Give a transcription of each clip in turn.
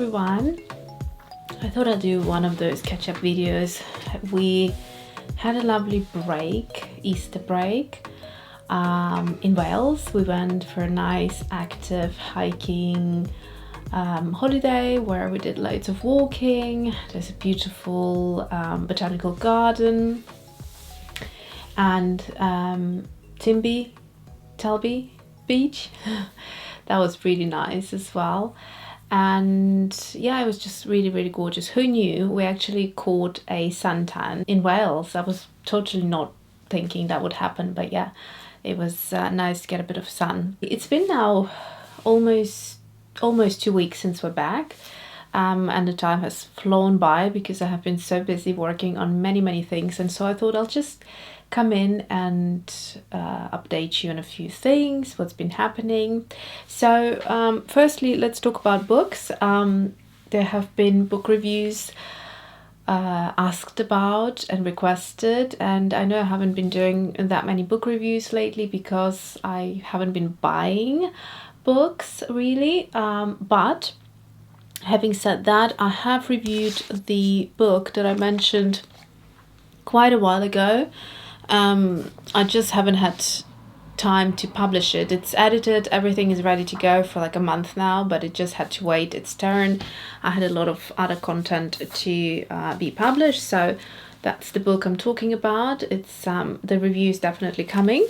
everyone. I thought I'd do one of those catch-up videos. We had a lovely break, Easter break, in Wales. We went for a nice active hiking holiday where we did loads of walking. There's a beautiful botanical garden and Telby beach. That was really nice as well. And yeah, it was just really gorgeous. Who knew we actually caught a suntan in Wales? I was totally not thinking that would happen, but yeah, it was nice to get a bit of sun. It's been now almost 2 weeks since we're back, and the time has flown by because I have been so busy working on many things, and so I thought I'll just come in and update you on a few things, what's been happening. So firstly, let's talk about books. There have been book reviews asked about and requested, and I know I haven't been doing that many book reviews lately because I haven't been buying books really, but having said that, I have reviewed the book that I mentioned quite a while ago. I just haven't had time to publish it. It's edited, everything is ready to go for like a month now, but it just had to wait its turn. I had a lot of other content to be published, so that's the book I'm talking about. It's the review is definitely coming.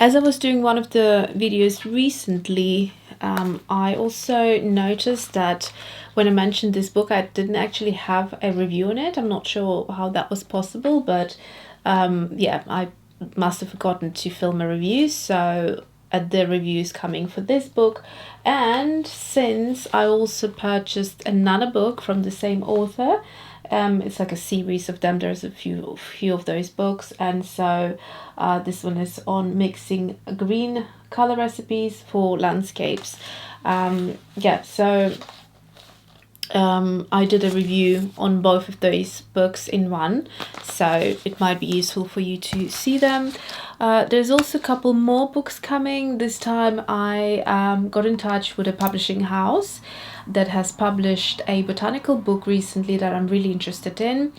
As I was doing one of the videos recently, I also noticed that when I mentioned this book, I didn't actually have a review on it. I'm not sure how that was possible, but yeah, I must have forgotten to film a review. So the review is coming for this book. And since I also purchased another book from the same author, it's like a series of them. There's a few of those books, and so this one is on mixing green color recipes for landscapes. Yeah, so I did a review on both of those books in one, so it might be useful for you to see them. There's also a couple more books coming. This time I got in touch with a publishing house that has published a botanical book recently that I'm really interested in,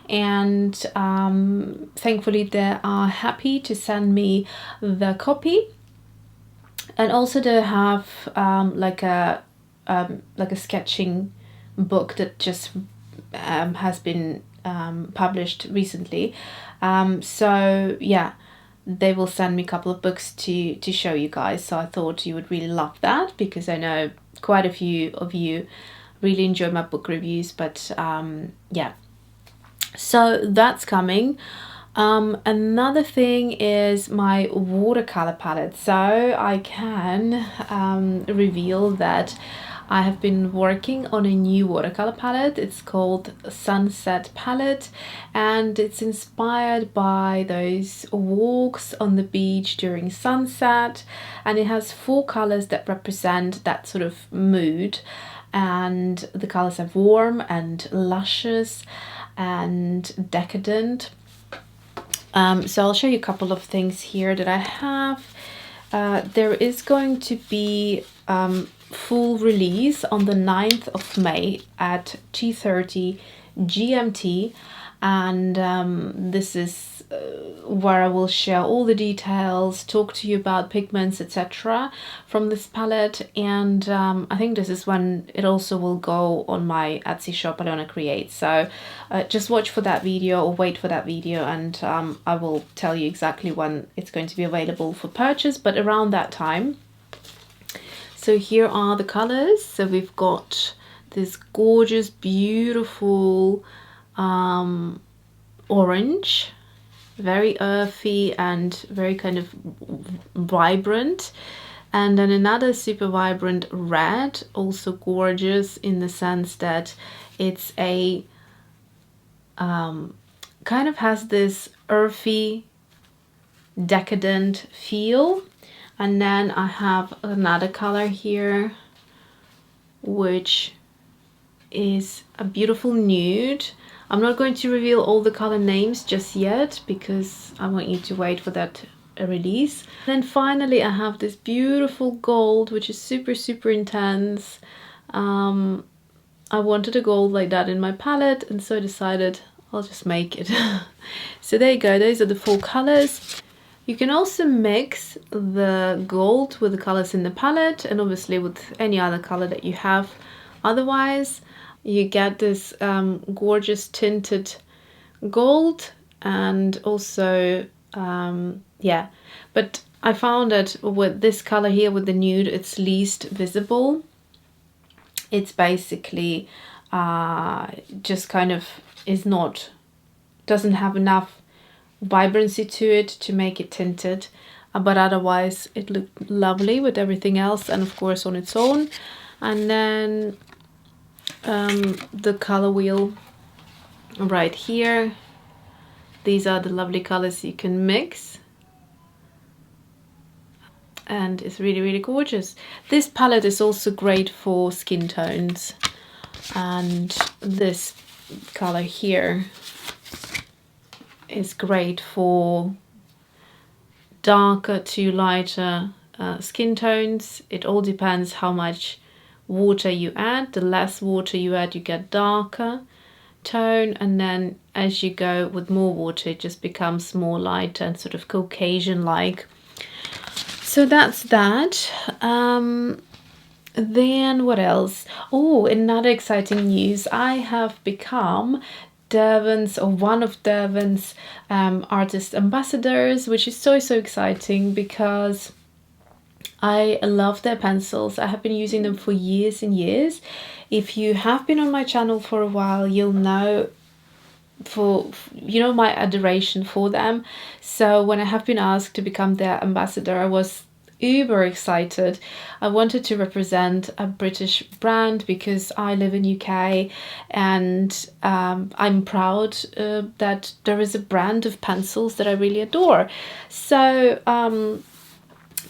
and thankfully they are happy to send me the copy, and also they have like a sketching book that just has been published recently. So yeah, they will send me a couple of books to show you guys, so I thought you would really love that because I know quite a few of you really enjoy my book reviews. But yeah, so that's coming. Another thing is my watercolor palette. So I can reveal that I have been working on a new watercolor palette. It's called Sunset Palette, and it's inspired by those walks on the beach during sunset, and it has 4 colors that represent that sort of mood, and the colors are warm and luscious and decadent. So I'll show you a couple of things here that I have. There is going to be full release on the 9th of May at 2:30 GMT, and this is where I will share all the details, talk to you about pigments, etc. from this palette, and I think this is when it also will go on my Etsy shop, Alyona Creates. So just watch for that video or wait for that video, and I will tell you exactly when it's going to be available for purchase, but around that time. So here are the colors. So we've got this gorgeous, beautiful orange, very earthy and very kind of vibrant. And then another super vibrant red, also gorgeous in the sense that it's a kind of has this earthy, decadent feel. And then I have another color here, which is a beautiful nude. I'm not going to reveal all the color names just yet because I want you to wait for that release. Then finally I have this beautiful gold, which is super intense, I wanted a gold like that in my palette, and so I decided I'll just make it. So there you go, those are the 4 colors. You can also mix the gold with the colors in the palette, and obviously with any other color that you have. Otherwise, you get this gorgeous tinted gold, and also yeah, but I found that with this color here, with the nude, it's least visible. It's basically just kind of doesn't have enough vibrancy to it to make it tinted, but otherwise it looked lovely with everything else, and of course on its own. And then the color wheel right here, these are the lovely colors you can mix, and it's really, really gorgeous. This palette is also great for skin tones, and this color here is great for darker to lighter skin tones. It all depends how much water you add. The less water you add, you get darker tone, and then as you go with more water, it just becomes more lighter and sort of Caucasian like. So that's that. Then what else? Oh, another exciting news. I have become Derwent's, or one of Derwent's artist ambassadors, which is so exciting because I love their pencils. I have been using them for years and years. If you have been on my channel for a while, you'll know my adoration for them. So when I have been asked to become their ambassador, I was uber excited. I wanted to represent a British brand because I live in UK, and I'm proud that there is a brand of pencils that I really adore. So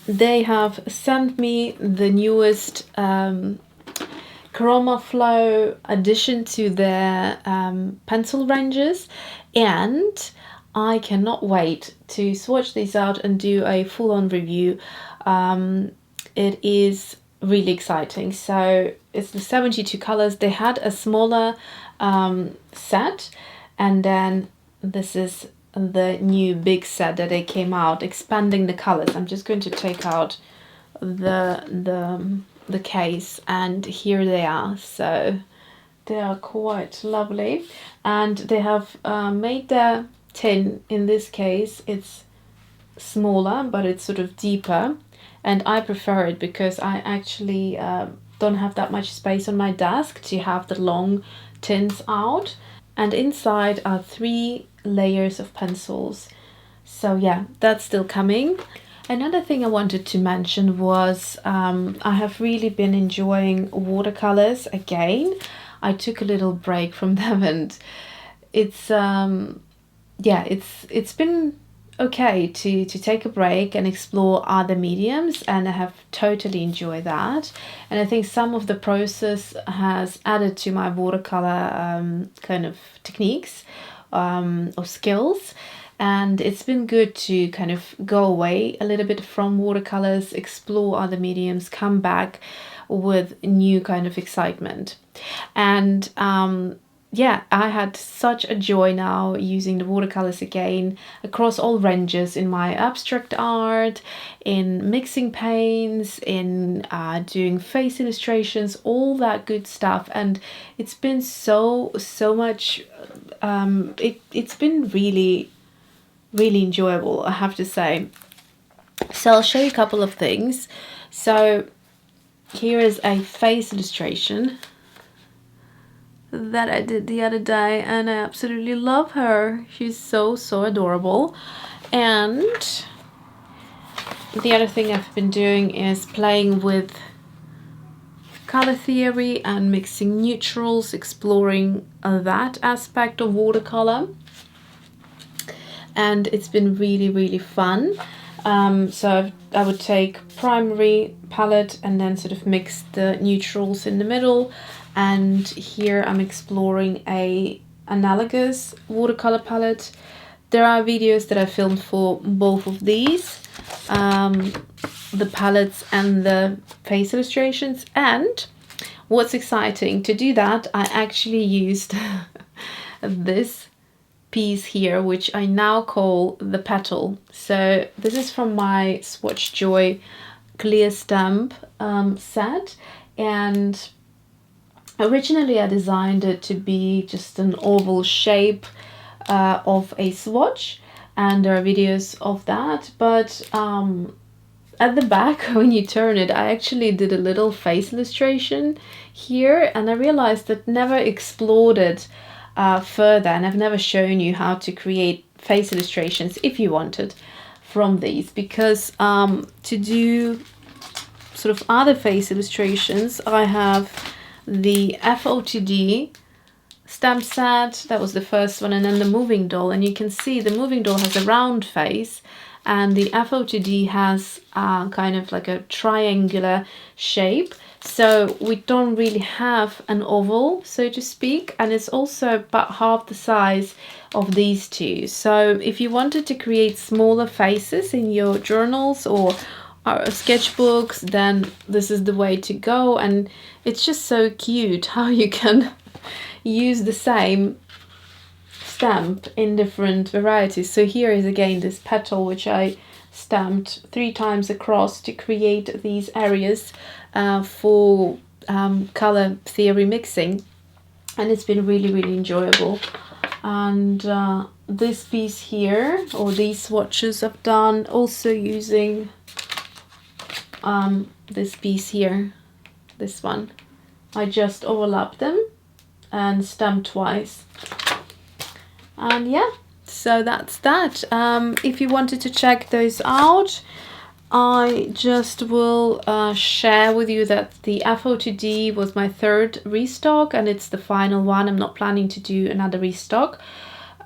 they have sent me the newest Chroma Flow addition to their pencil ranges, and I cannot wait to swatch these out and do a full-on review. It is really exciting. So it's the 72 colors. They had a smaller set, and then this is the new big set that they came out, expanding the colors. I'm just going to take out the case, and here they are. So they are quite lovely, and they have made their tin, in this case it's smaller but it's sort of deeper, and I prefer it because I actually don't have that much space on my desk to have the long tins out. And inside are 3 layers of pencils. So yeah, that's still coming. Another thing I wanted to mention was I have really been enjoying watercolors again. I took a little break from them, and it's yeah, it's been okay to take a break and explore other mediums, and I have totally enjoyed that. And I think some of the process has added to my watercolor kind of techniques or skills, and it's been good to kind of go away a little bit from watercolors, explore other mediums, come back with new kind of excitement. And yeah, I had such a joy now using the watercolors again across all ranges, in my abstract art, in mixing paints, in doing face illustrations, all that good stuff. And it's been so much, it's been really enjoyable, I have to say. So I'll show you a couple of things. So here is a face illustration that I did the other day, and I absolutely love her. She's so adorable. And the other thing I've been doing is playing with color theory and mixing neutrals, exploring that aspect of watercolor, and it's been really fun. So I would take primary palette and then sort of mix the neutrals in the middle. And here I'm exploring a analogous watercolor palette. There are videos that I filmed for both of these, the palettes and the face illustrations. And what's exciting, to do that I actually used this piece here, which I now call the petal. So this is from my Swatch Joy clear stamp set, and originally I designed it to be just an oval shape of a swatch, and there are videos of that, but at the back, when you turn it, I actually did a little face illustration here, and I realized that never explored it further, and I've never shown you how to create face illustrations if you wanted from these, because to do sort of other face illustrations, I have the FOTD stamp set, that was the first one, and then the moving doll, and you can see the moving doll has a round face, and the FOTD has kind of like a triangular shape, so we don't really have an oval, so to speak, and it's also about half the size of these two. So if you wanted to create smaller faces in your journals or sketchbooks, then this is the way to go. And it's just so cute how you can use the same stamp in different varieties. So here is again this petal, which I stamped 3 times across to create these areas for color theory mixing, and it's been really enjoyable. And this piece here, or these swatches, I've done also using this piece here, this one. I just overlapped them and stamped twice. And yeah, so that's that. If you wanted to check those out, I just will share with you that the FOTD was my 3rd restock, and it's the final one. I'm not planning to do another restock,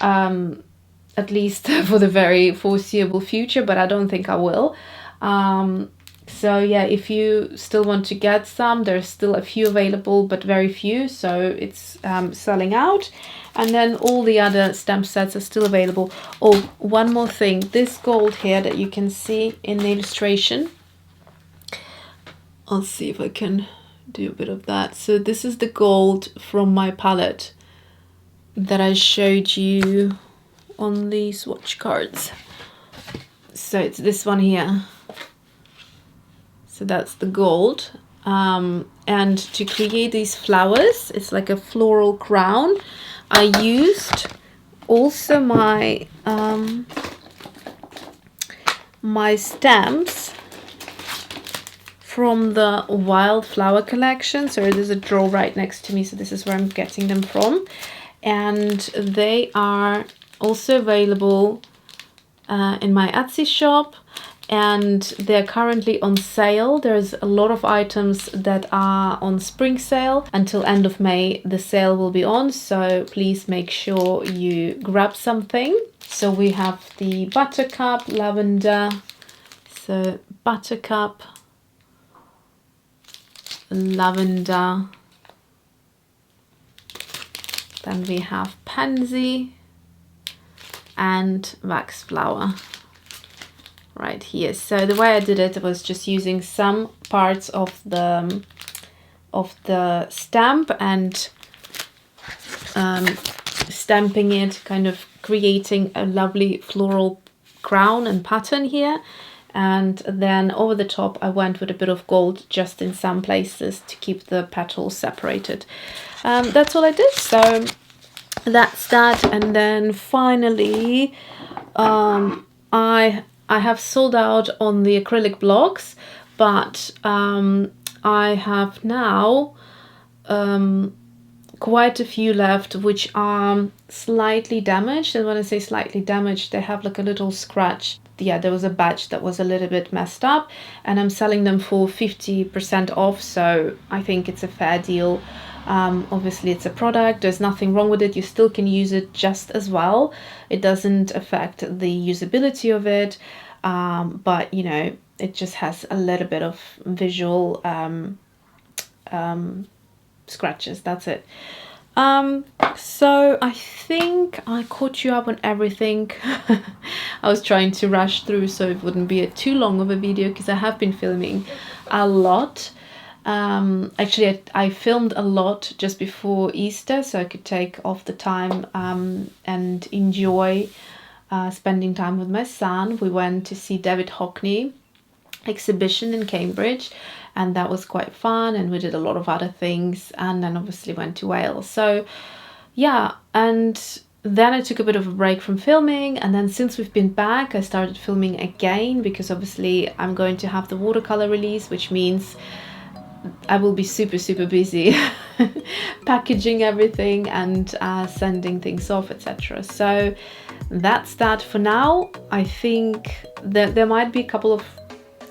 at least for the very foreseeable future, but I don't think I will. So yeah, if you still want to get some, there's still a few available, but very few, so it's selling out. And then all the other stamp sets are still available. Oh, one more thing, this gold here that you can see in the illustration, I'll see if I can do a bit of that. So this is the gold from my palette that I showed you on the swatch cards. So it's this one here. So that's the gold. And to create these flowers, it's like a floral crown. I used also my my stamps from the Wildflower collection. So there's a drawer right next to me, so this is where I'm getting them from. And they are also available in my Etsy shop, and they're currently on sale. There's a lot of items that are on spring sale. Until end of May the sale will be on, so please make sure you grab something. So we have the Buttercup Lavender, so Buttercup Lavender, then we have Pansy and Wax Flower right here. So the way I did it was just using some parts of the stamp and stamping it, kind of creating a lovely floral crown and pattern here. And then over the top I went with a bit of gold just in some places to keep the petals separated. That's all I did, so that's that. And then finally I have sold out on the acrylic blocks, but I have now quite a few left which are slightly damaged. And when I say slightly damaged, they have like a little scratch. Yeah, there was a batch that was a little bit messed up, and I'm selling them for 50% off, so I think it's a fair deal. Obviously it's a product, there's nothing wrong with it, you still can use it just as well. It doesn't affect the usability of it, but you know, it just has a little bit of visual scratches, that's it. So I think I caught you up on everything. I was trying to rush through so it wouldn't be too long of a video, because I have been filming a lot. Actually, I filmed a lot just before Easter, so I could take off the time and enjoy spending time with my son. We went to see David Hockney exhibition in Cambridge, and that was quite fun, and we did a lot of other things, and then obviously went to Wales. So yeah, and then I took a bit of a break from filming, and then since we've been back I started filming again, because obviously I'm going to have the watercolor release, which means I will be super busy packaging everything and sending things off, etc. So that's that for now. I think that there might be a couple of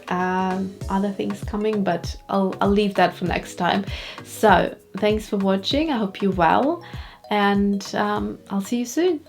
other things coming, but I'll leave that for next time. So thanks for watching. I hope you're well, and I'll see you soon.